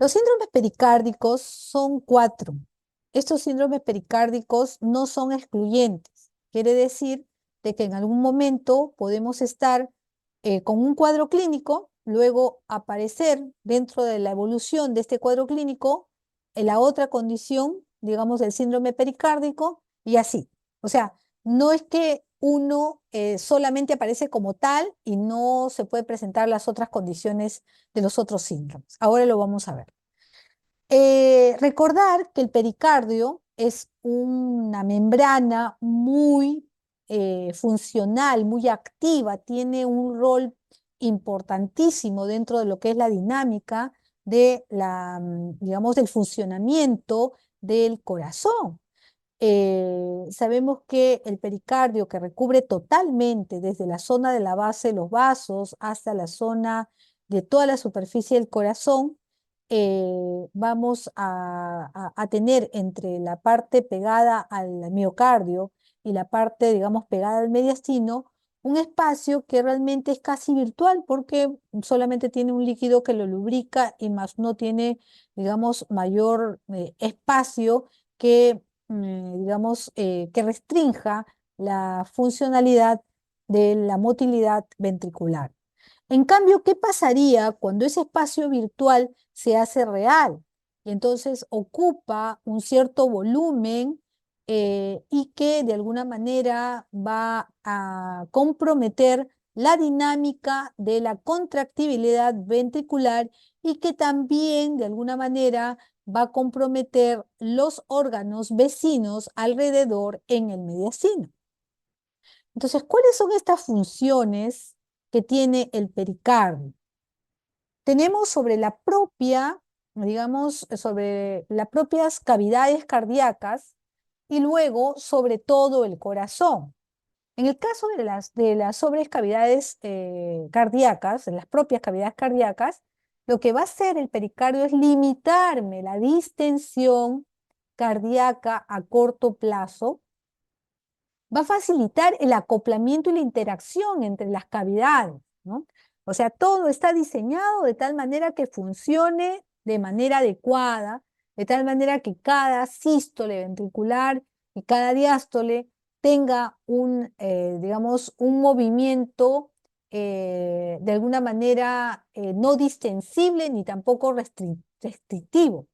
Los síndromes pericárdicos son cuatro. Estos síndromes pericárdicos no son excluyentes. Quiere decir de que en algún momento podemos estar con un cuadro clínico, luego aparecer dentro de la evolución de este cuadro clínico en la otra condición, digamos, del síndrome pericárdico, y así. O sea, no es que uno solamente aparece como tal y no se puede presentar las otras condiciones de los otros síndromes. Ahora lo vamos a ver. Recordar que el pericardio es una membrana muy funcional, muy activa, tiene un rol importantísimo dentro de lo que es la dinámica de digamos, del funcionamiento del corazón. Sabemos que el pericardio, que recubre totalmente desde la zona de la base de los vasos hasta la zona de toda la superficie del corazón, vamos a tener entre la parte pegada al miocardio y la parte, digamos, pegada al mediastino, un espacio que realmente es casi virtual porque solamente tiene un líquido que lo lubrica y más no tiene, digamos, mayor espacio que digamos, que restrinja la funcionalidad de la motilidad ventricular. En cambio, ¿qué pasaría cuando ese espacio virtual se hace real? Y entonces ocupa un cierto volumen y que de alguna manera va a comprometer la dinámica de la contractibilidad ventricular y que también de alguna manera va a comprometer los órganos vecinos alrededor en el mediastino. Entonces, ¿cuáles son estas funciones que tiene el pericardio? Tenemos sobre la propia, digamos, sobre las propias cavidades cardíacas y luego sobre todo el corazón. En el caso de las sobrecavidades cardíacas, en las propias cavidades cardíacas, lo que va a hacer el pericardio es limitarme la distensión cardíaca a corto plazo, va a facilitar el acoplamiento y la interacción entre las cavidades, ¿no? O sea, todo está diseñado de tal manera que funcione de manera adecuada, de tal manera que cada sístole ventricular y cada diástole tenga digamos, un movimiento de alguna manera no distensible ni tampoco restrictivo,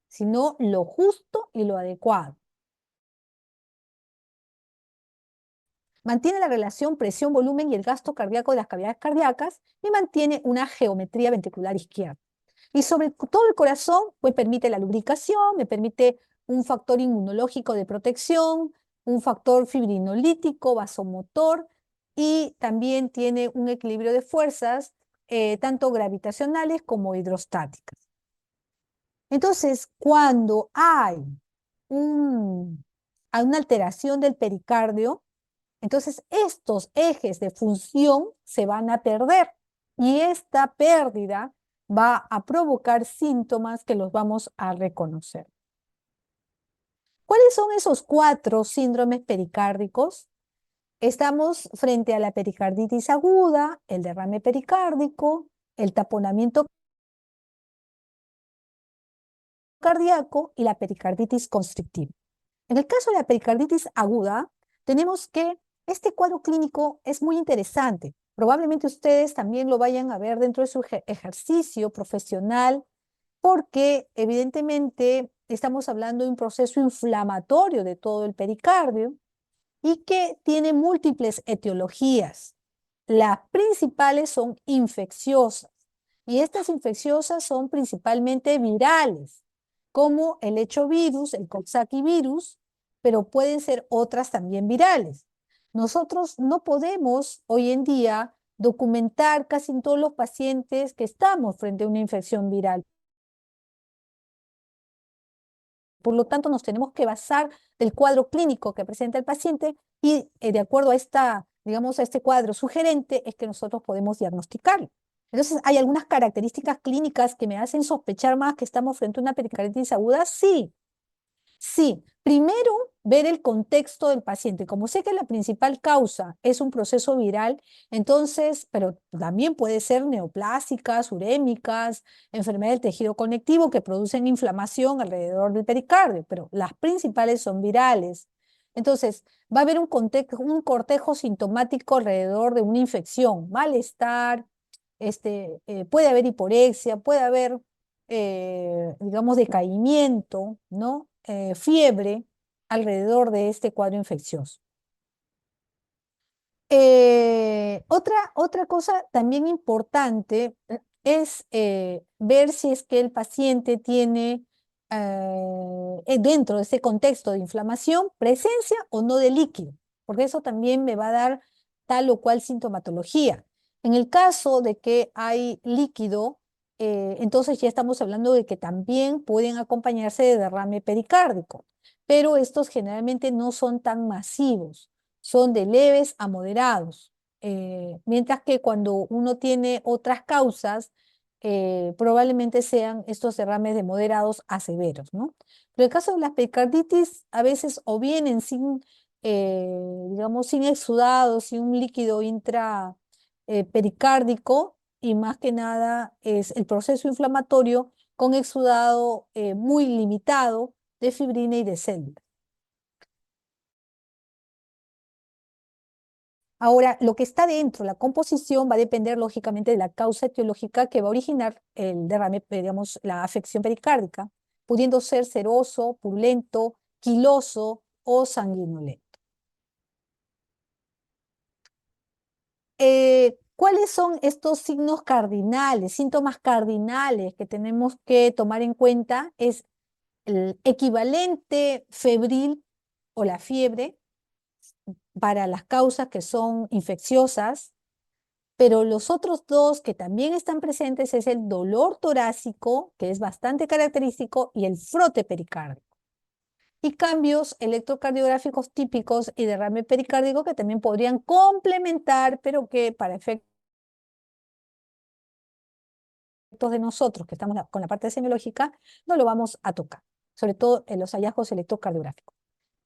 sino lo justo y lo adecuado. Mantiene la relación presión-volumen y el gasto cardíaco de las cavidades cardíacas y mantiene una geometría ventricular izquierda. Y sobre todo el corazón, pues permite la lubricación, me permite un factor inmunológico de protección, un factor fibrinolítico, vasomotor y también tiene un equilibrio de fuerzas, tanto gravitacionales como hidrostáticas. Entonces, cuando hay una alteración del pericardio, entonces, estos ejes de función se van a perder y esta pérdida va a provocar síntomas que los vamos a reconocer. ¿Cuáles son esos cuatro síndromes pericárdicos? Estamos frente a la pericarditis aguda, el derrame pericárdico, el taponamiento cardíaco y la pericarditis constrictiva. En el caso de la pericarditis aguda, tenemos que este cuadro clínico es muy interesante. Probablemente ustedes también lo vayan a ver dentro de su ejercicio profesional, porque evidentemente estamos hablando de un proceso inflamatorio de todo el pericardio y que tiene múltiples etiologías. Las principales son infecciosas y estas infecciosas son principalmente virales, como el hechovirus, el Coxsackie virus, pero pueden ser otras también virales. Nosotros no podemos hoy en día documentar casi en todos los pacientes que estamos frente a una infección viral. Por lo tanto, nos tenemos que basar del cuadro clínico que presenta el paciente y de acuerdo a digamos, a este cuadro sugerente es que nosotros podemos diagnosticarlo. Entonces, ¿hay algunas características clínicas que me hacen sospechar más que estamos frente a una pericarditis aguda? Sí, sí. Primero, ver el contexto del paciente. Como sé que la principal causa es un proceso viral, entonces, pero también puede ser neoplásicas, urémicas, enfermedad del tejido conectivo que producen inflamación alrededor del pericardio, pero las principales son virales. Entonces, va a haber un cortejo sintomático alrededor de una infección, malestar, puede haber hiporexia, puede haber, digamos, decaimiento, ¿no? Fiebre alrededor de este cuadro infeccioso. Otra cosa también importante es ver si es que el paciente tiene dentro de ese contexto de inflamación presencia o no de líquido, porque eso también me va a dar tal o cual sintomatología. En el caso de que hay líquido, entonces ya estamos hablando de que también pueden acompañarse de derrame pericárdico, pero estos generalmente no son tan masivos, son de leves a moderados, mientras que cuando uno tiene otras causas, probablemente sean estos derrames de moderados a severos, ¿no? Pero el caso de las pericarditis a veces o vienen sin, digamos, sin exudado, sin un líquido pericárdico, y más que nada es el proceso inflamatorio con exudado muy limitado de fibrina y de células. Ahora, lo que está dentro, la composición, va a depender lógicamente de la causa etiológica que va a originar el derrame, digamos, la afección pericárdica, pudiendo ser seroso, purulento, quiloso o sanguinolento. ¿Cuáles son estos signos cardinales, síntomas cardinales que tenemos que tomar en cuenta? Es el equivalente febril o la fiebre para las causas que son infecciosas. Pero los otros dos que también están presentes es el dolor torácico, que es bastante característico, y el frote pericárdico. Y cambios electrocardiográficos típicos y derrame pericárdico que también podrían complementar, pero que para efectos de nosotros, que estamos con la parte semiológica, no lo vamos a tocar, sobre todo en los hallazgos electrocardiográficos.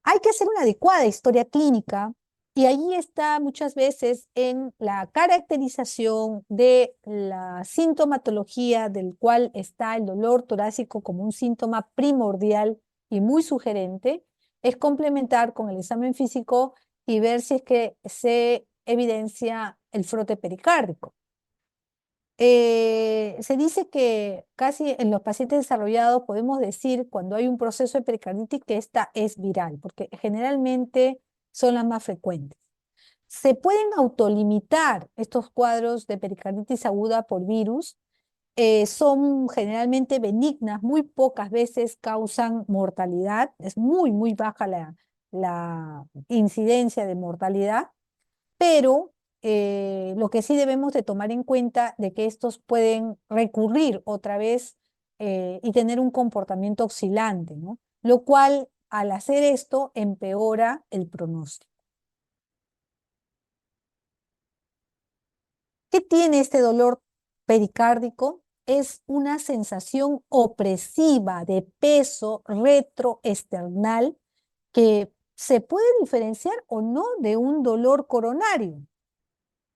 Hay que hacer una adecuada historia clínica y ahí está muchas veces en la caracterización de la sintomatología del cual está el dolor torácico como un síntoma primordial y muy sugerente, es complementar con el examen físico y ver si es que se evidencia el frote pericárdico. Se dice que casi en los pacientes desarrollados podemos decir cuando hay un proceso de pericarditis que esta es viral, porque generalmente son las más frecuentes. Se pueden autolimitar estos cuadros de pericarditis aguda por virus, son generalmente benignas, muy pocas veces causan mortalidad, es muy, muy baja la incidencia de mortalidad, pero lo que sí debemos de tomar en cuenta de que estos pueden recurrir otra vez y tener un comportamiento oscilante, ¿no? Lo cual al hacer esto empeora el pronóstico. ¿Qué tiene este dolor pericárdico? Es una sensación opresiva de peso retroesternal que se puede diferenciar o no de un dolor coronario.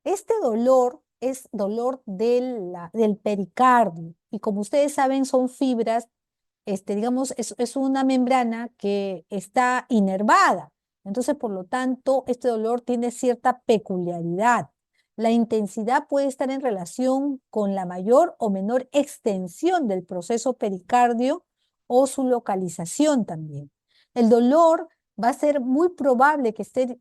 Este dolor es dolor del pericardio y como ustedes saben son fibras, digamos, es una membrana que está inervada. Entonces, por lo tanto, este dolor tiene cierta peculiaridad. La intensidad puede estar en relación con la mayor o menor extensión del proceso pericardio o su localización también. El dolor va a ser muy probable que esté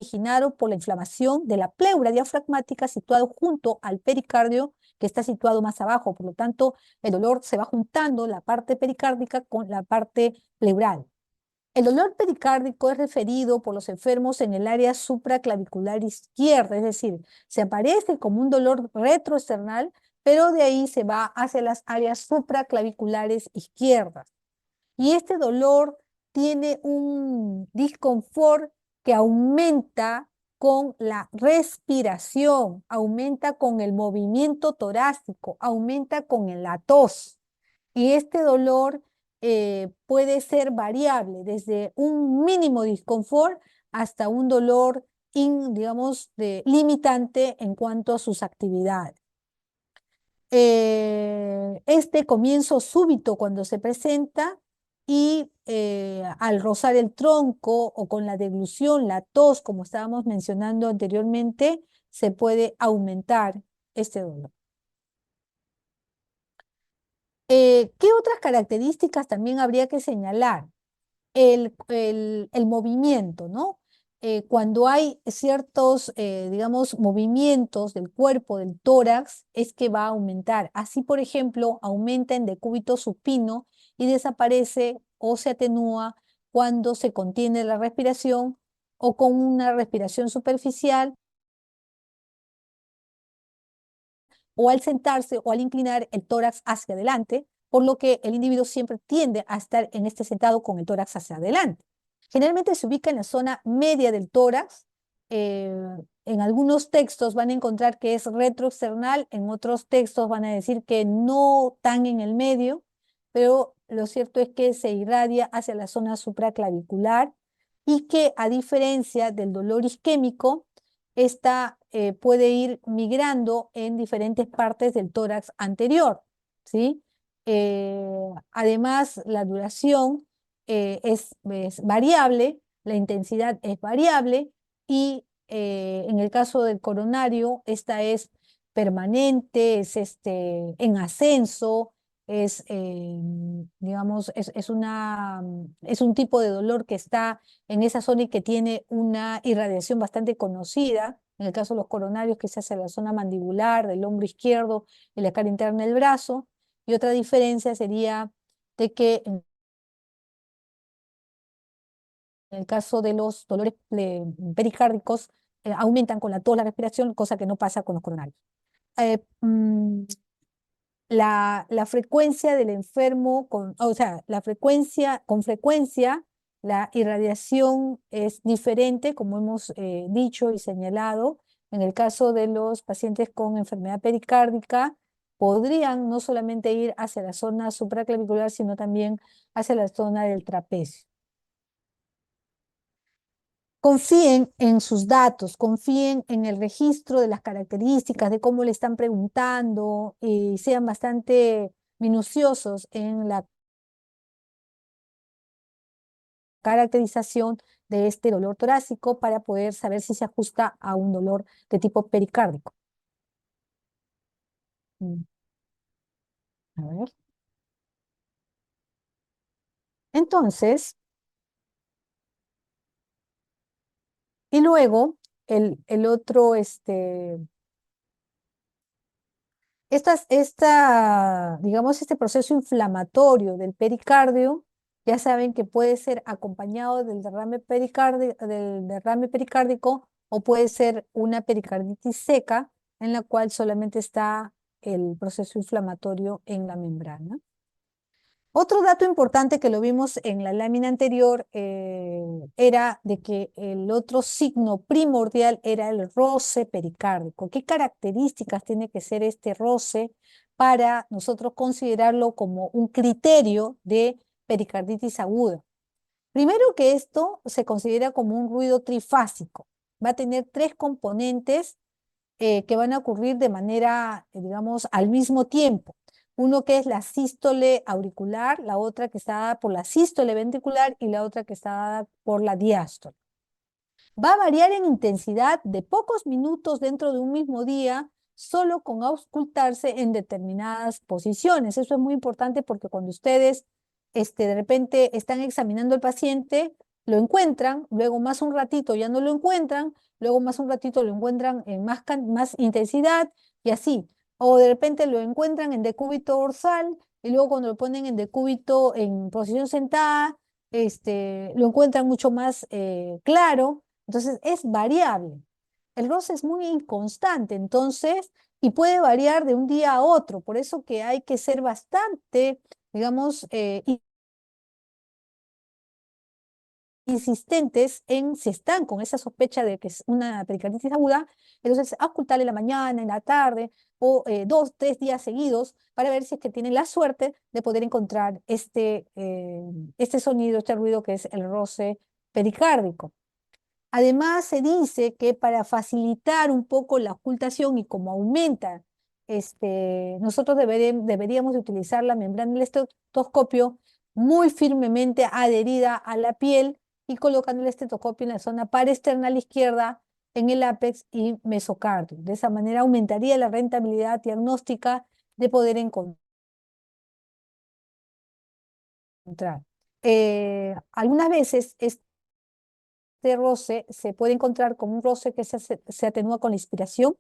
originado por la inflamación de la pleura diafragmática situado junto al pericardio, que está situado más abajo. Por lo tanto, el dolor se va juntando la parte pericárdica con la parte pleural. El dolor pericárdico es referido por los enfermos en el área supraclavicular izquierda, es decir, se aparece como un dolor retroesternal, pero de ahí se va hacia las áreas supraclaviculares izquierdas. Y este dolor tiene un disconfort que aumenta con la respiración, aumenta con el movimiento torácico, aumenta con la tos. Y este dolor puede ser variable, desde un mínimo disconfort hasta un dolor, digamos, limitante en cuanto a sus actividades. Este comienzo súbito cuando se presenta y al rozar el tronco o con la deglución, la tos, como estábamos mencionando anteriormente, se puede aumentar este dolor. ¿Qué otras características también habría que señalar? El movimiento, ¿no? Cuando hay ciertos, digamos, movimientos del cuerpo, del tórax, es que va a aumentar. Así, por ejemplo, aumenta en decúbito supino y desaparece o se atenúa cuando se contiene la respiración o con una respiración superficial o al sentarse o al inclinar el tórax hacia adelante, por lo que el individuo siempre tiende a estar en este sentado con el tórax hacia adelante. Generalmente se ubica en la zona media del tórax. eh, en algunos textos van a encontrar que es retroexternal, en otros textos van a decir que no tan en el medio, pero lo cierto es que se irradia hacia la zona supraclavicular y que a diferencia del dolor isquémico, esta puede ir migrando en diferentes partes del tórax anterior, ¿sí? Además, la duración es variable, la intensidad es variable y en el caso del coronario, esta es permanente, es en ascenso, digamos, es un tipo de dolor que está en esa zona y que tiene una irradiación bastante conocida. En el caso de los coronarios, que se hace en la zona mandibular, del hombro izquierdo y la cara interna del brazo. Y otra diferencia sería de que en el caso de los dolores pericárdicos, aumentan con la tos, la respiración, cosa que no pasa con los coronarios. Eh, mm, la frecuencia del enfermo, o sea, con frecuencia, la irradiación es diferente, como hemos dicho y señalado. En el caso de los pacientes con enfermedad pericárdica, podrían no solamente ir hacia la zona supraclavicular, sino también hacia la zona del trapecio. Confíen en sus datos, confíen en el registro de las características, de cómo le están preguntando y sean bastante minuciosos en la caracterización de este dolor torácico para poder saber si se ajusta a un dolor de tipo pericárdico. Mm, A ver. Entonces, y luego el otro, digamos, este proceso inflamatorio del pericardio, ya saben que puede ser acompañado del derrame pericárdico o puede ser una pericarditis seca en la cual solamente está el proceso inflamatorio en la membrana. Otro dato importante que lo vimos en la lámina anterior era de que el otro signo primordial era el roce pericárdico. ¿Qué características tiene que ser este roce para nosotros considerarlo como un criterio de pericarditis aguda? Primero que esto se considera como un ruido trifásico. Va a tener tres componentes que van a ocurrir de manera, digamos, al mismo tiempo. Uno que es la sístole auricular, la otra que está dada por la sístole ventricular y la otra que está dada por la diástole. Va a variar en intensidad de pocos minutos dentro de un mismo día, solo con auscultarse en determinadas posiciones. Eso es muy importante porque cuando ustedes de repente están examinando al paciente, lo encuentran, luego más un ratito ya no lo encuentran, luego más un ratito lo encuentran en más intensidad y así. O de repente lo encuentran en decúbito dorsal y luego cuando lo ponen en decúbito en posición sentada, lo encuentran mucho más claro. Entonces es variable. El roce es muy inconstante, entonces, y puede variar de un día a otro. Por eso que hay que ser bastante, digamos, insistentes en, si están con esa sospecha de que es una pericarditis aguda, entonces auscultarle en la mañana, en la tarde, o 2, 3 días seguidos, para ver si es que tienen la suerte de poder encontrar este sonido, este ruido que es el roce pericárdico. Además, se dice que para facilitar un poco la ocultación y como aumenta, nosotros deberíamos de utilizar la membrana del estetoscopio muy firmemente adherida a la piel y colocando el estetoscopio en la zona paraesternal izquierda, en el ápex y mesocardio. De esa manera aumentaría la rentabilidad diagnóstica de poder encontrar. Algunas veces roce se puede encontrar como un roce que se atenúa con la inspiración.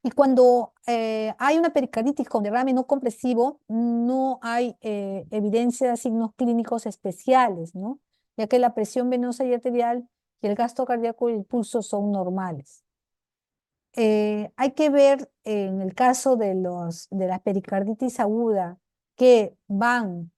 Y cuando hay una pericarditis con derrame no compresivo, no hay evidencia de signos clínicos especiales, ¿no? Ya que la presión venosa y arterial y el gasto cardíaco y el pulso son normales. Hay que ver en el caso de la pericarditis aguda que van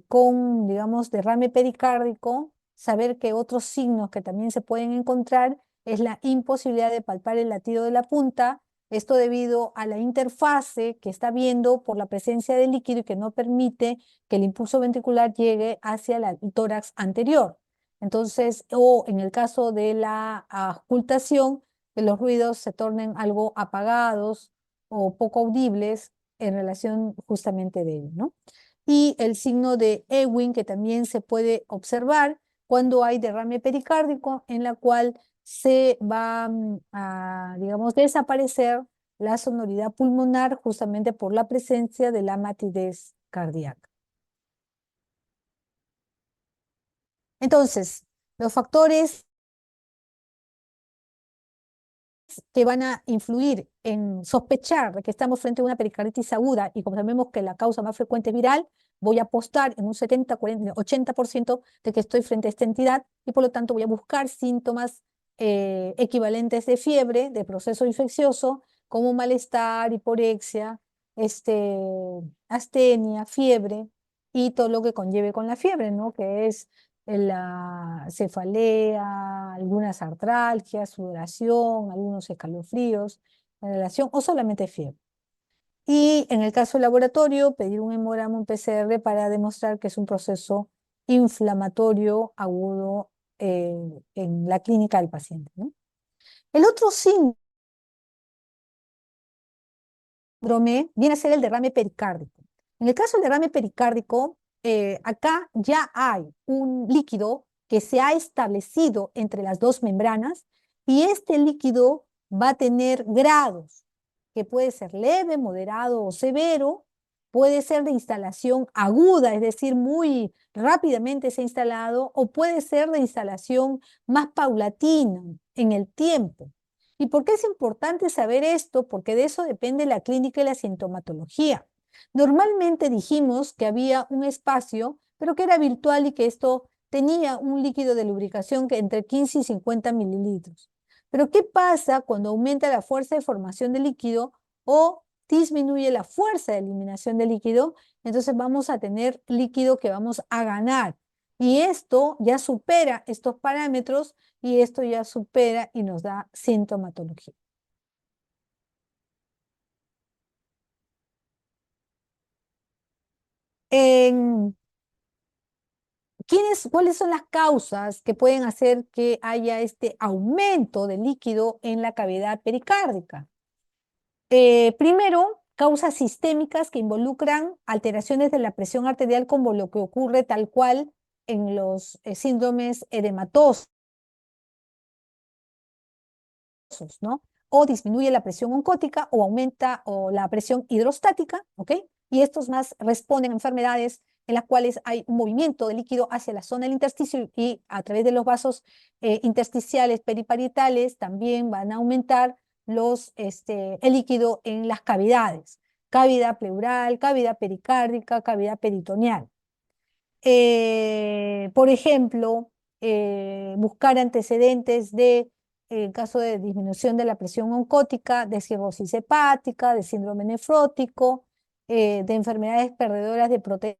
con, digamos, derrame pericárdico, saber que otros signos que también se pueden encontrar es la imposibilidad de palpar el latido de la punta, esto debido a la interfase que está viendo por la presencia de líquido y que no permite que el impulso ventricular llegue hacia el tórax anterior. Entonces, o en el caso de la auscultación, que los ruidos se tornen algo apagados o poco audibles en relación justamente de ello, ¿no? Y el signo de Ewing, que también se puede observar cuando hay derrame pericárdico, en la cual se va a, digamos, desaparecer la sonoridad pulmonar justamente por la presencia de la matidez cardíaca. Entonces, los factores que van a influir en sospechar de que estamos frente a una pericarditis aguda y como sabemos que la causa más frecuente es viral, voy a apostar en un 70, 40, 80% de que estoy frente a esta entidad y por lo tanto voy a buscar síntomas equivalentes de fiebre, de proceso infeccioso, como malestar, hiporexia, astenia, fiebre y todo lo que conlleve con la fiebre, ¿no? Que es la cefalea, algunas artralgias, sudoración, algunos escalofríos en relación o solamente fiebre. Y en el caso del laboratorio, pedir un hemograma, un PCR para demostrar que es un proceso inflamatorio agudo en la clínica del paciente, ¿no? El otro síndrome viene a ser el derrame pericárdico. En el caso del derrame pericárdico, acá ya hay un líquido que se ha establecido entre las dos membranas y este líquido va a tener grados, que puede ser leve, moderado o severo, puede ser de instalación aguda, es decir, muy rápidamente se ha instalado, o puede ser de instalación más paulatina en el tiempo. ¿Y por qué es importante saber esto? Porque de eso depende la clínica y la sintomatología. Normalmente dijimos que había un espacio, pero que era virtual y que esto tenía un líquido de lubricación que entre 15 y 50 mililitros. Pero ¿qué pasa cuando aumenta la fuerza de formación de líquido o disminuye la fuerza de eliminación de líquido? Entonces vamos a tener líquido que vamos a ganar. Y esto ya supera estos parámetros y esto ya supera y nos da sintomatología. En, ¿Cuáles son las causas que pueden hacer que haya este aumento de líquido en la cavidad pericárdica? Primero, causas sistémicas que involucran alteraciones de la presión arterial como lo que ocurre tal cual en los síndromes edematosos, ¿no? O disminuye la presión oncótica o aumenta la presión hidrostática, ¿ok? Y estos más responden a enfermedades en las cuales hay un movimiento de líquido hacia la zona del intersticio y a través de los vasos intersticiales periparietales también van a aumentar el líquido en las cavidades, cavidad pleural, cavidad pericárdica, cavidad peritoneal. Por ejemplo, buscar antecedentes en caso de disminución de la presión oncótica, de cirrosis hepática, de síndrome nefrótico, de enfermedades perdedoras de proteínas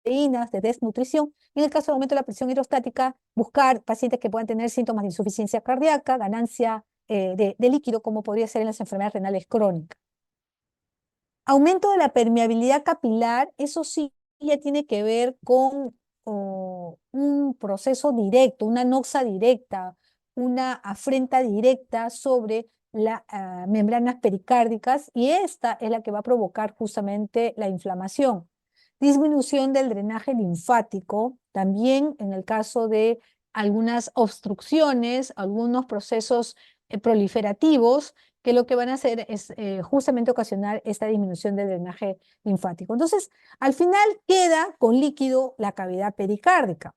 proteínas, de desnutrición. En el caso de aumento de la presión hidrostática, buscar pacientes que puedan tener síntomas de insuficiencia cardíaca, ganancia de líquido, como podría ser en las enfermedades renales crónicas. Aumento de la permeabilidad capilar, eso sí ya tiene que ver con un proceso directo, una noxa directa, una afrenta directa sobre las membranas pericárdicas, y esta es la que va a provocar justamente la inflamación. Disminución del drenaje linfático, también en el caso de algunas obstrucciones, algunos procesos proliferativos, que lo que van a hacer es justamente ocasionar esta disminución del drenaje linfático. Entonces, al final queda con líquido la cavidad pericárdica.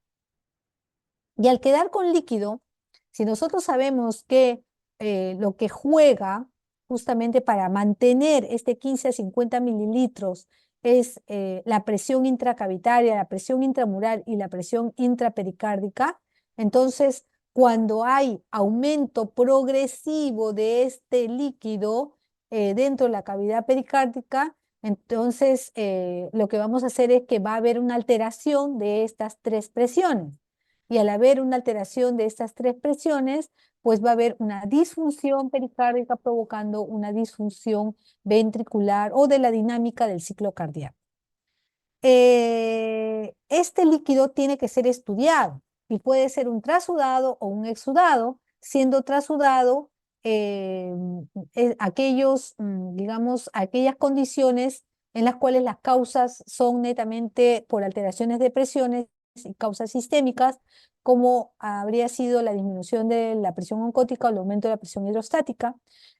Y al quedar con líquido, si nosotros sabemos que lo que juega justamente para mantener este 15 a 50 mililitros es la presión intracavitaria, la presión intramural y la presión intrapericárdica, entonces cuando hay aumento progresivo de este líquido dentro de la cavidad pericárdica, entonces lo que vamos a hacer es que va a haber una alteración de estas tres presiones. Y al haber una alteración de estas tres presiones, pues va a haber una disfunción pericárdica provocando una disfunción ventricular o de la dinámica del ciclo cardíaco. Este líquido tiene que ser estudiado y puede ser un trasudado o un exudado, siendo trasudado aquellos, digamos, aquellas condiciones en las cuales las causas son netamente por alteraciones de presiones y causas sistémicas, como habría sido la disminución de la presión oncótica o el aumento de la presión hidrostática,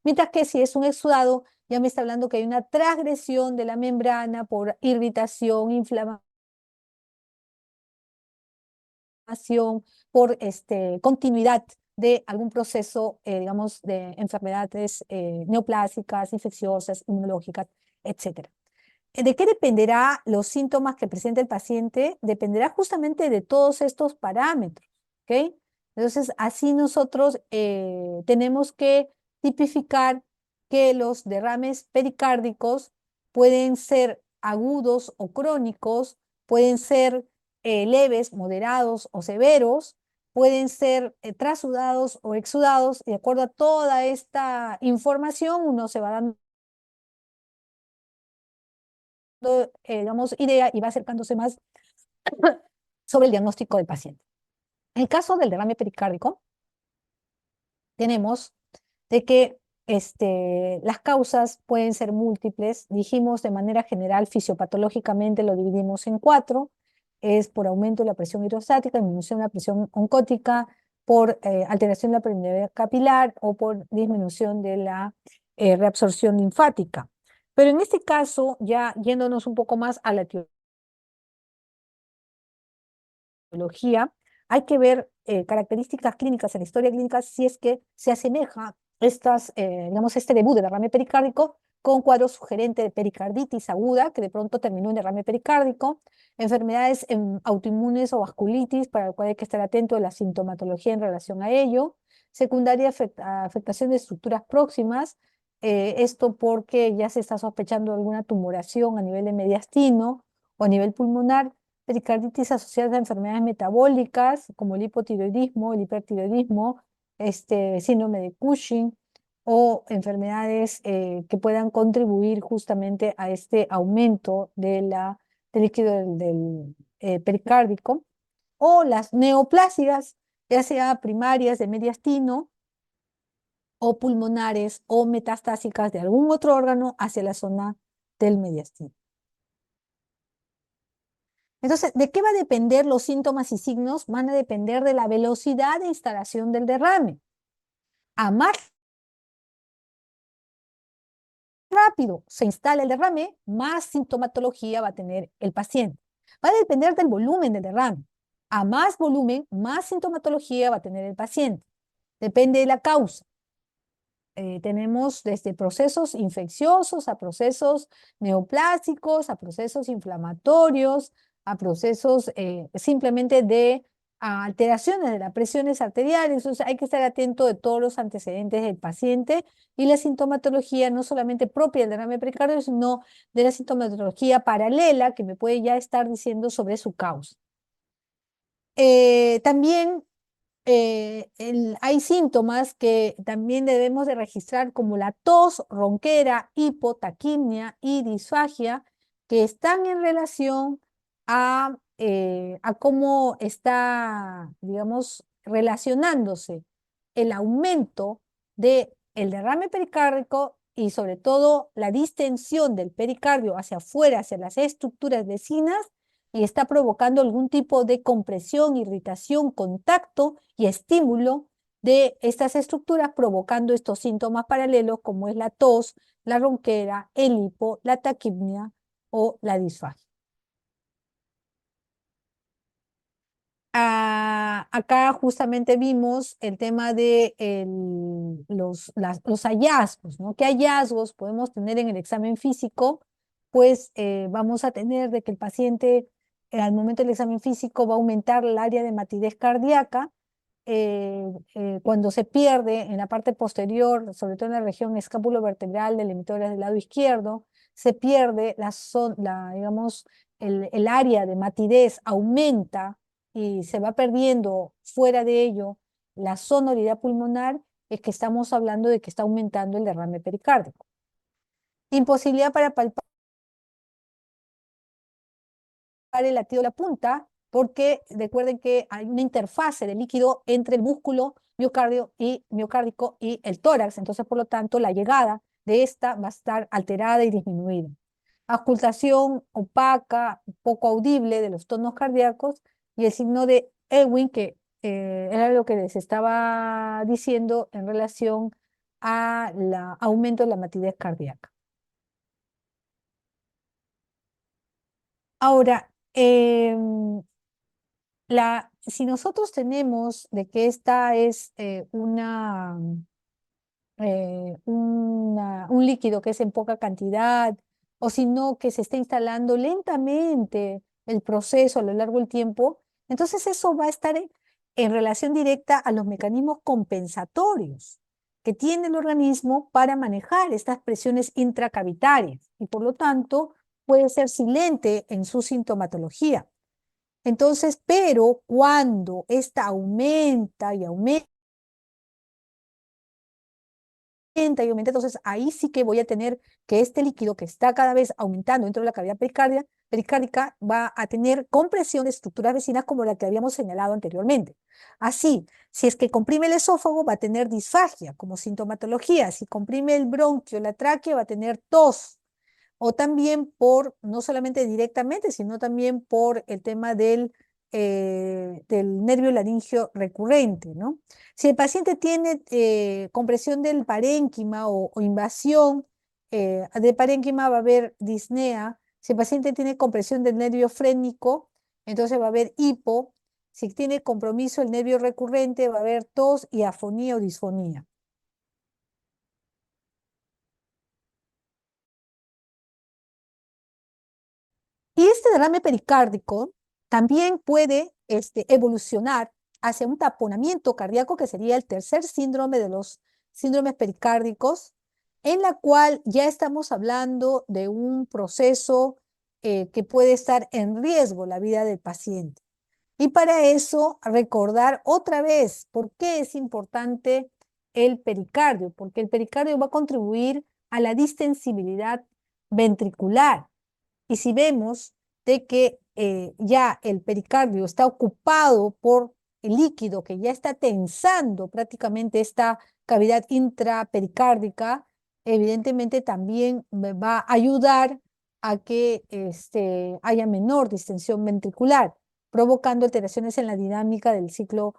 mientras que si es un exudado, ya me está hablando que hay una transgresión de la membrana por irritación, inflamación, por continuidad de algún proceso, digamos, de enfermedades neoplásicas, infecciosas, inmunológicas, etc. ¿De qué dependerá los síntomas que presenta el paciente? Dependerá justamente de todos estos parámetros, ¿ok? Entonces, así nosotros tenemos que tipificar que los derrames pericárdicos pueden ser agudos o crónicos, pueden ser leves, moderados o severos, pueden ser trasudados o exudados, y de acuerdo a toda esta información, uno se va dando digamos, idea y va acercándose más sobre el diagnóstico del paciente. En el caso del derrame pericárdico, tenemos de que las causas pueden ser múltiples. Dijimos de manera general, fisiopatológicamente lo dividimos en cuatro. Es por aumento de la presión hidrostática, disminución de la presión oncótica, por alteración de la permeabilidad capilar o por disminución de la reabsorción linfática. Pero en este caso, ya yéndonos un poco más a la etiología, hay que ver características clínicas en la historia clínica si es que se asemeja digamos, este debut de derrame pericárdico con cuadro sugerente de pericarditis aguda, que de pronto terminó en derrame pericárdico, enfermedades autoinmunes o vasculitis, para lo cual hay que estar atento a la sintomatología en relación a ello, secundaria afectación de estructuras próximas, esto porque ya se está sospechando alguna tumoración a nivel de mediastino o a nivel pulmonar, pericarditis asociada a enfermedades metabólicas como el hipotiroidismo, el hipertiroidismo, síndrome de Cushing o enfermedades que puedan contribuir justamente a este aumento del líquido del pericárdico, o las neoplasias, ya sea primarias de mediastino o pulmonares o metastásicas de algún otro órgano hacia la zona del mediastino. Entonces, ¿de qué va a depender los síntomas y signos? Van a depender de la velocidad de instalación del derrame. A más rápido se instala el derrame, más sintomatología va a tener el paciente. Va a depender del volumen del derrame. A más volumen, más sintomatología va a tener el paciente. Depende de la causa. Tenemos desde procesos infecciosos a procesos neoplásicos, a procesos inflamatorios, a procesos simplemente de a alteraciones de las presiones arteriales. Entonces hay que estar atento de todos los antecedentes del paciente y la sintomatología no solamente propia del derrame pericardio, sino de la sintomatología paralela que me puede ya estar diciendo sobre su causa. También hay síntomas que también debemos de registrar como la tos, ronquera, hipotaquimia y disfagia que están en relación a cómo está, digamos, relacionándose el aumento del derrame pericárdico y sobre todo la distensión del pericardio hacia afuera, hacia las estructuras vecinas y está provocando algún tipo de compresión, irritación, contacto y estímulo de estas estructuras, provocando estos síntomas paralelos como es la tos, la ronquera, el hipo, la taquipnia o la disfagia. Acá justamente vimos el tema de los hallazgos, ¿no? ¿Qué hallazgos podemos tener en el examen físico? Pues vamos a tener de que el paciente al momento del examen físico va a aumentar el área de matidez cardíaca cuando se pierde en la parte posterior, sobre todo en la región escapulovertebral del emisoras del lado izquierdo, se pierde digamos, el área de matidez aumenta y se va perdiendo fuera de ello la sonoridad pulmonar, es que estamos hablando de que está aumentando el derrame pericárdico. Imposibilidad para palpar el latido de la punta, porque recuerden que hay una interfase de líquido entre el músculo miocárdico y el tórax, entonces por lo tanto la llegada de esta va a estar alterada y disminuida. Auscultación opaca, poco audible de los tonos cardíacos y el signo de Ewing, que era lo que les estaba diciendo en relación al aumento de la matidez cardíaca. Ahora, si nosotros tenemos de que esta es un líquido que es en poca cantidad, o si no, que se está instalando lentamente el proceso a lo largo del tiempo, entonces eso va a estar en relación directa a los mecanismos compensatorios que tiene el organismo para manejar estas presiones intracavitarias y por lo tanto puede ser silente en su sintomatología. Entonces, pero cuando esta aumenta y aumenta, y aumenta, entonces ahí sí que voy a tener que este líquido que está cada vez aumentando dentro de la cavidad pericárdica va a tener compresión de estructuras vecinas como la que habíamos señalado anteriormente. Así, si es que comprime el esófago, va a tener disfagia como sintomatología. Si comprime el bronquio, la tráquea, va a tener tos. O también no solamente directamente, sino también por el tema del nervio laringio recurrente, ¿no? Si el paciente tiene compresión del parénquima o invasión de parénquima, va a haber disnea. Si el paciente tiene compresión del nervio frénico, entonces va a haber hipo. Si tiene compromiso el nervio recurrente, va a haber tos y afonía o disfonía. Y este derrame pericárdico también puede evolucionar hacia un taponamiento cardíaco, que sería el tercer síndrome de los síndromes pericárdicos, en la cual ya estamos hablando de un proceso que puede estar en riesgo la vida del paciente. Y para eso, recordar otra vez por qué es importante el pericardio, porque el pericardio va a contribuir a la distensibilidad ventricular. Y si vemos de que ya el pericardio está ocupado por el líquido que ya está tensando prácticamente esta cavidad intrapericárdica, evidentemente también me va a ayudar a que haya menor distensión ventricular, provocando alteraciones en la dinámica del ciclo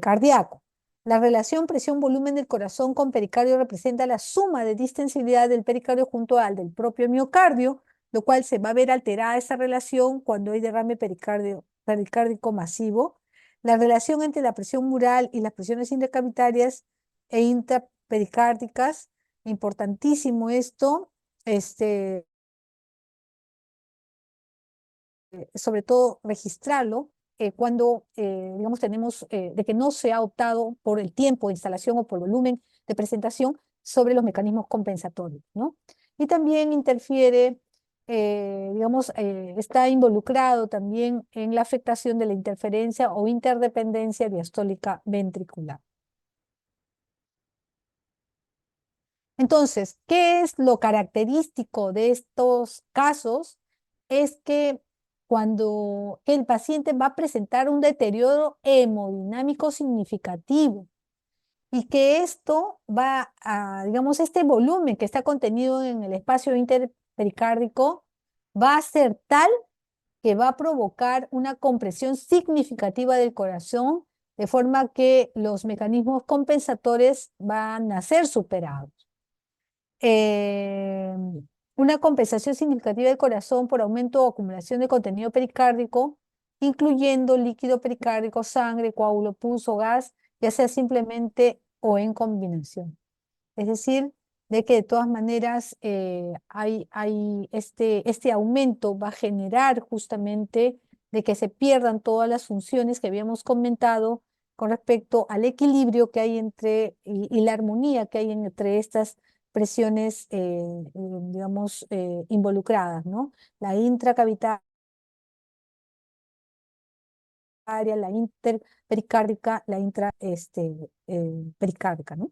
cardíaco. La relación presión-volumen del corazón con pericardio representa la suma de distensibilidad del pericardio junto al del propio miocardio, lo cual se va a ver alterada esa relación cuando hay derrame pericárdico masivo. La relación entre la presión mural y las presiones intercavitarias e intrapericárdicas, importantísimo esto, sobre todo registrarlo cuando, digamos, tenemos, de que no se ha optado por el tiempo de instalación o por volumen de presentación sobre los mecanismos compensatorios, ¿no? Y también interfiere, digamos, está involucrado también en la afectación de la interferencia o interdependencia diastólica ventricular. Entonces, ¿qué es lo característico de estos casos? Es que cuando el paciente va a presentar un deterioro hemodinámico significativo y que esto va a, digamos, este volumen que está contenido en el espacio interpericárdico va a ser tal que va a provocar una compresión significativa del corazón, de forma que los mecanismos compensadores van a ser superados. eh, una compensación significativa del corazón por aumento o acumulación de contenido pericárdico, incluyendo líquido pericárdico, sangre, coágulo, pus o gas, ya sea simplemente o en combinación. Es decir, de que de todas maneras hay este aumento va a generar justamente de que se pierdan todas las funciones que habíamos comentado con respecto al equilibrio que hay entre y la armonía que hay entre estas presiones, digamos, involucradas, ¿no? La intracavitaria, la interpericárdica, la pericárdica, ¿no?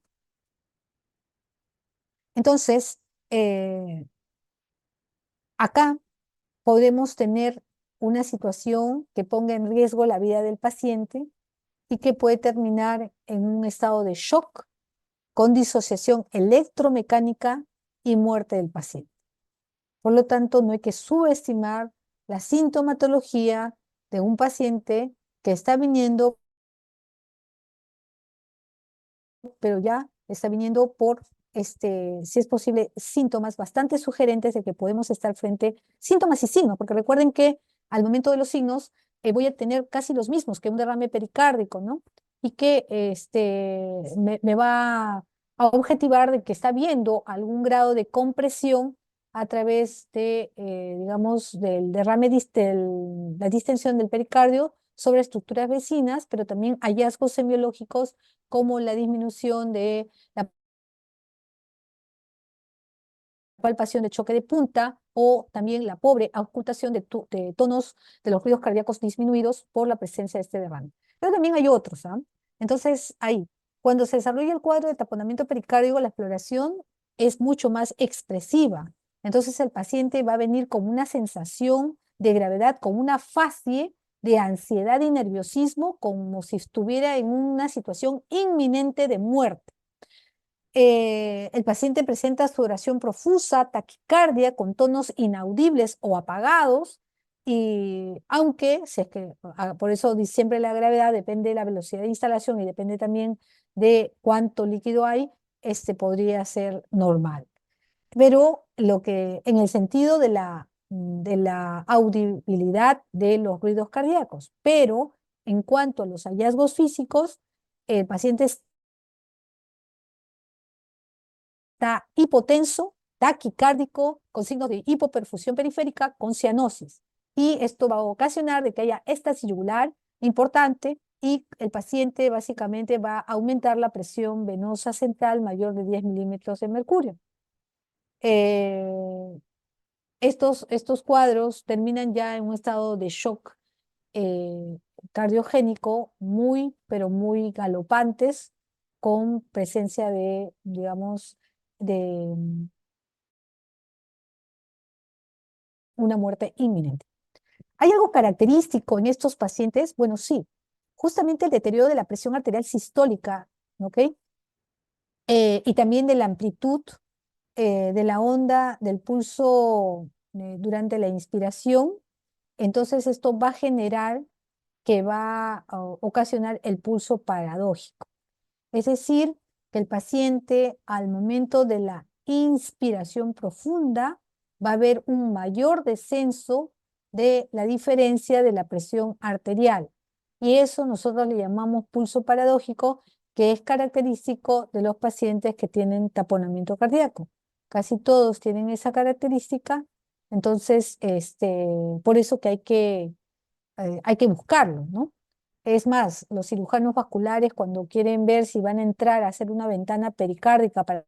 Entonces, acá podemos tener una situación que ponga en riesgo la vida del paciente y que puede terminar en un estado de shock con disociación electromecánica y muerte del paciente. Por lo tanto, no hay que subestimar la sintomatología de un paciente que está viniendo, pero ya está viniendo por, si es posible, síntomas bastante sugerentes de que podemos estar frente, síntomas y signos, porque recuerden que al momento de los signos voy a tener casi los mismos que un derrame pericárdico, ¿no? Y que me va a objetivar de que está viendo algún grado de compresión a través de, digamos, del derrame, la distensión del pericardio sobre estructuras vecinas, pero también hallazgos semiológicos como la disminución de la palpación de choque de punta o también la pobre ocultación de tonos de los ruidos cardíacos disminuidos por la presencia de este derrame. Pero también hay otros, ¿ah? Entonces, ahí, cuando se desarrolla el cuadro de taponamiento pericárdico, la exploración es mucho más expresiva. Entonces, el paciente va a venir con una sensación de gravedad, con una facie de ansiedad y nerviosismo, como si estuviera en una situación inminente de muerte. El paciente presenta sudoración profusa, taquicardia con tonos inaudibles o apagados, y aunque, si es que, por eso siempre la gravedad depende de la velocidad de instalación y depende también de cuánto líquido hay, este podría ser normal. Pero lo que, en el sentido de la audibilidad de los ruidos cardíacos, pero en cuanto a los hallazgos físicos, el paciente está hipotenso, taquicárdico, con signos de hipoperfusión periférica, con cianosis. Y esto va a ocasionar de que haya éstasis yugular importante y el paciente básicamente va a aumentar la presión venosa central mayor de 10 milímetros de mercurio. Eh, estos cuadros terminan ya en un estado de shock cardiogénico muy, pero muy galopantes, con presencia de, digamos, de una muerte inminente. ¿Hay algo característico en estos pacientes? Bueno, sí, justamente el deterioro de la presión arterial sistólica, ¿ok? Y también de la amplitud de la onda del pulso durante la inspiración. Entonces esto va a generar que va a ocasionar el pulso paradójico. Es decir, que el paciente al momento de la inspiración profunda va a haber un mayor descenso de la diferencia de la presión arterial. Y eso nosotros le llamamos pulso paradójico, que es característico de los pacientes que tienen taponamiento cardíaco. Casi todos tienen esa característica. Entonces, por eso que hay que hay que buscarlo, ¿no? Es más, los cirujanos vasculares cuando quieren ver si van a entrar a hacer una ventana pericárdica para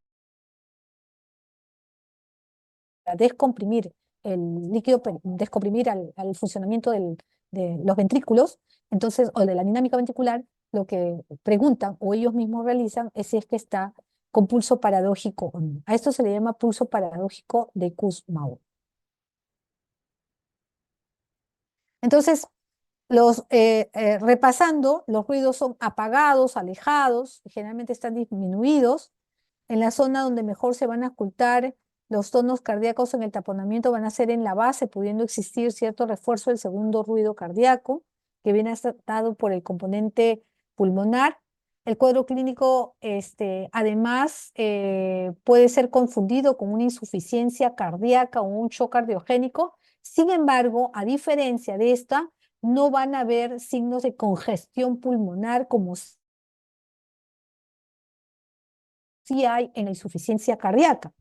descomprimir el líquido, descomprimir al funcionamiento de los ventrículos, entonces, o de la dinámica ventricular, lo que preguntan o ellos mismos realizan es si es que está con pulso paradójico o no. A esto se le llama pulso paradójico de Kussmaul. Entonces, repasando, los ruidos son apagados, alejados, generalmente están disminuidos. En la zona donde mejor se van a ocultar los tonos cardíacos en el taponamiento van a ser en la base, pudiendo existir cierto refuerzo del segundo ruido cardíaco, que viene dado por el componente pulmonar. El cuadro clínico, además, puede ser confundido con una insuficiencia cardíaca o un shock cardiogénico. Sin embargo, a diferencia de esta, no van a haber signos de congestión pulmonar como sí hay en la insuficiencia cardíaca.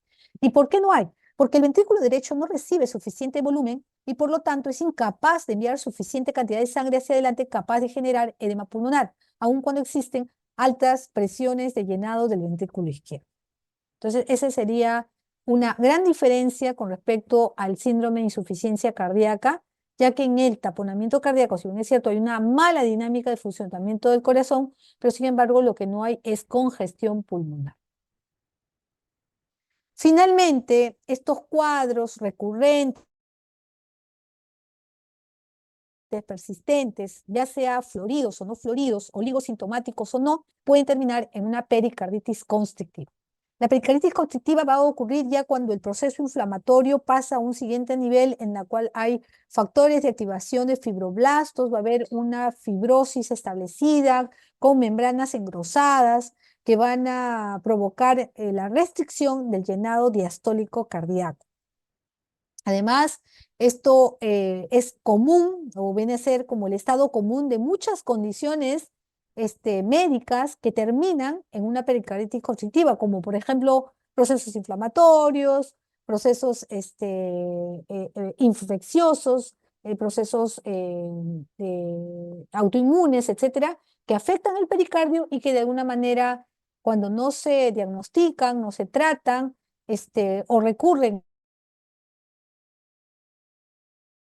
¿Y por qué no hay? Porque el ventrículo derecho no recibe suficiente volumen y por lo tanto es incapaz de enviar suficiente cantidad de sangre hacia adelante capaz de generar edema pulmonar, aun cuando existen altas presiones de llenado del ventrículo izquierdo. Entonces, esa sería una gran diferencia con respecto al síndrome de insuficiencia cardíaca, ya que en el taponamiento cardíaco, si bien es cierto, hay una mala dinámica de funcionamiento del corazón, pero sin embargo lo que no hay es congestión pulmonar. Finalmente, estos cuadros recurrentes, persistentes, ya sea floridos o no floridos, oligosintomáticos o no, pueden terminar en una pericarditis constrictiva. La pericarditis constrictiva va a ocurrir ya cuando el proceso inflamatorio pasa a un siguiente nivel en la cual hay factores de activación de fibroblastos, va a haber una fibrosis establecida con membranas engrosadas que van a provocar la restricción del llenado diastólico cardíaco. Además, esto es común o viene a ser como el estado común de muchas condiciones médicas que terminan en una pericarditis constrictiva, como por ejemplo procesos inflamatorios, procesos infecciosos, procesos autoinmunes, etcétera, que afectan el pericardio y que de alguna manera, cuando no se diagnostican, no se tratan, o recurren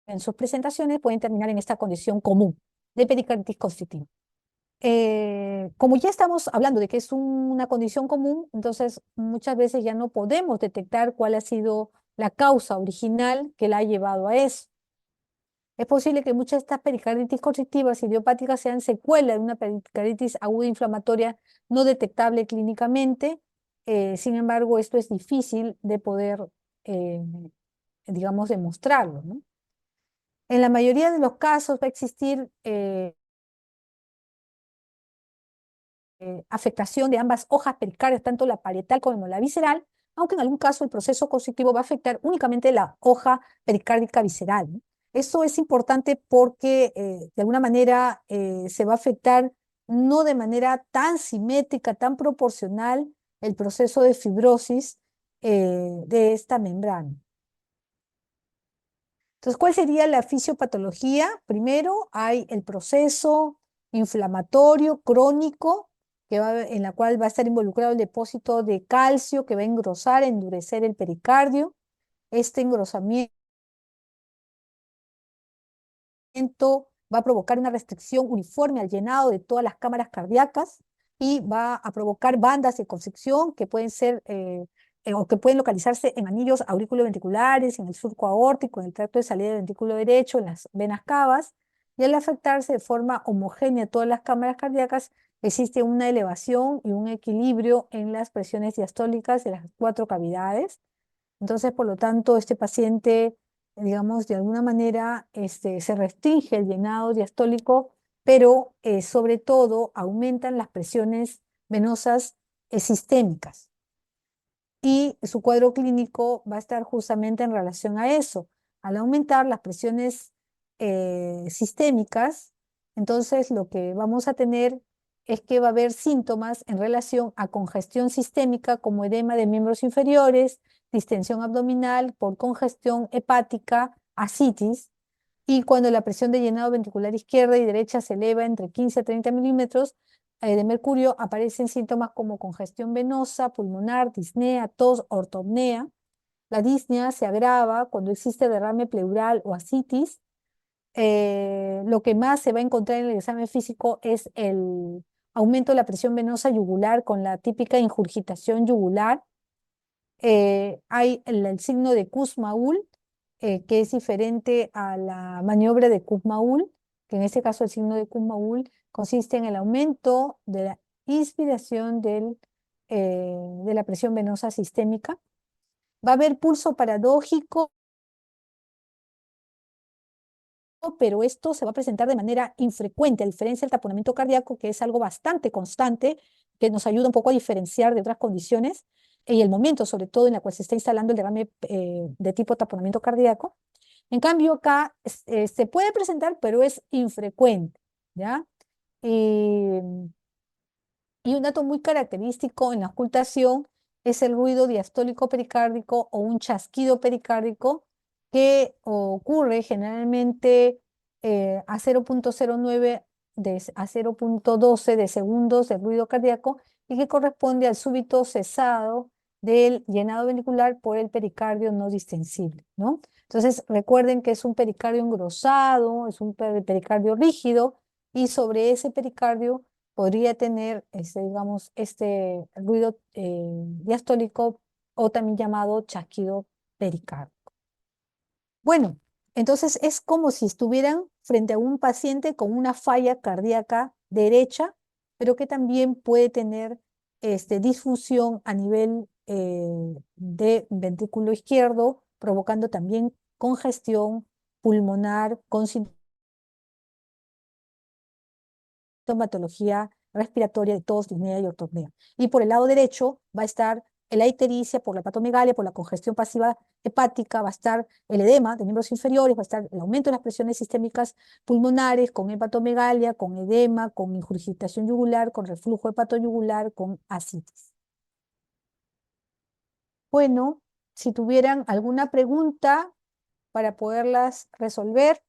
en sus presentaciones pueden terminar en esta condición común de pericarditis constrictiva. Como ya estamos hablando de que es una condición común, entonces muchas veces ya no podemos detectar cuál ha sido la causa original que la ha llevado a eso. Es posible que muchas de estas pericarditis constrictivas idiopáticas sean secuelas de una pericarditis aguda inflamatoria no detectable clínicamente. Sin embargo, esto es difícil de poder, digamos, demostrarlo, ¿no? En la mayoría de los casos va a existir afectación de ambas hojas pericárdias, tanto la parietal como la visceral, aunque en algún caso el proceso constrictivo va a afectar únicamente la hoja pericárdica visceral, ¿no? Eso es importante porque de alguna manera se va a afectar no de manera tan simétrica, tan proporcional el proceso de fibrosis de esta membrana. Entonces, ¿cuál sería la fisiopatología? Primero hay el proceso inflamatorio crónico, en la cual va a estar involucrado el depósito de calcio que va a engrosar, endurecer el pericardio. Este engrosamiento va a provocar una restricción uniforme al llenado de todas las cámaras cardíacas y va a provocar bandas de constricción que pueden ser o que pueden localizarse en anillos auriculoventriculares, en el surco aórtico, en el tracto de salida del ventrículo derecho, en las venas cavas, y al afectarse de forma homogénea todas las cámaras cardíacas, existe una elevación y un equilibrio en las presiones diastólicas de las 4 cavidades. Entonces, por lo tanto, este paciente, digamos, de alguna manera se restringe el llenado diastólico, pero sobre todo aumentan las presiones venosas sistémicas. Y su cuadro clínico va a estar justamente en relación a eso. Al aumentar las presiones sistémicas, entonces lo que vamos a tener es que va a haber síntomas en relación a congestión sistémica como edema de miembros inferiores, distensión abdominal por congestión hepática, ascitis, Y cuando la presión de llenado ventricular izquierda y derecha se eleva entre 15 a 30 milímetros de mercurio, aparecen síntomas como congestión venosa, pulmonar, disnea, tos, ortopnea. La disnea se agrava cuando existe derrame pleural o ascitis. Lo que más se va a encontrar en el examen físico es el aumento de la presión venosa yugular con la típica ingurgitación yugular. Hay el signo de Kussmaul, que es diferente a la maniobra de Kussmaul, que en este caso el signo de Kussmaul consiste en el aumento de la inspiración de la presión venosa sistémica. Va a haber pulso paradójico, pero esto se va a presentar de manera infrecuente, a diferencia del taponamiento cardíaco, que es algo bastante constante, que nos ayuda un poco a diferenciar de otras condiciones, y el momento, sobre todo, en el cual se está instalando el derrame de tipo taponamiento cardíaco. En cambio, acá se puede presentar, pero es infrecuente, ¿ya? Y y un dato muy característico en la ocultación es el ruido diastólico pericárdico o un chasquido pericárdico que ocurre generalmente a 0,09 a 0,12 de segundos de ruido cardíaco y que corresponde al súbito cesado del llenado ventricular por el pericardio no distensible, ¿no? Entonces recuerden que es un pericardio engrosado, es un pericardio rígido y sobre ese pericardio podría tener, digamos, este ruido diastólico o también llamado chasquido pericárdico. Bueno, entonces es como si estuvieran frente a un paciente con una falla cardíaca derecha, pero que también puede tener disfunción a nivel de ventrículo izquierdo, provocando también congestión pulmonar con sintomatología respiratoria de tos, disnea y ortopnea. Y por el lado derecho va a estar la ictericia por la hepatomegalia, por la congestión pasiva hepática, va a estar el edema de miembros inferiores, va a estar el aumento de las presiones sistémicas pulmonares con hepatomegalia, con edema, con ingurgitación yugular, con reflujo hepatoyugular, con ascitis. Bueno, si tuvieran alguna pregunta para poderlas resolver.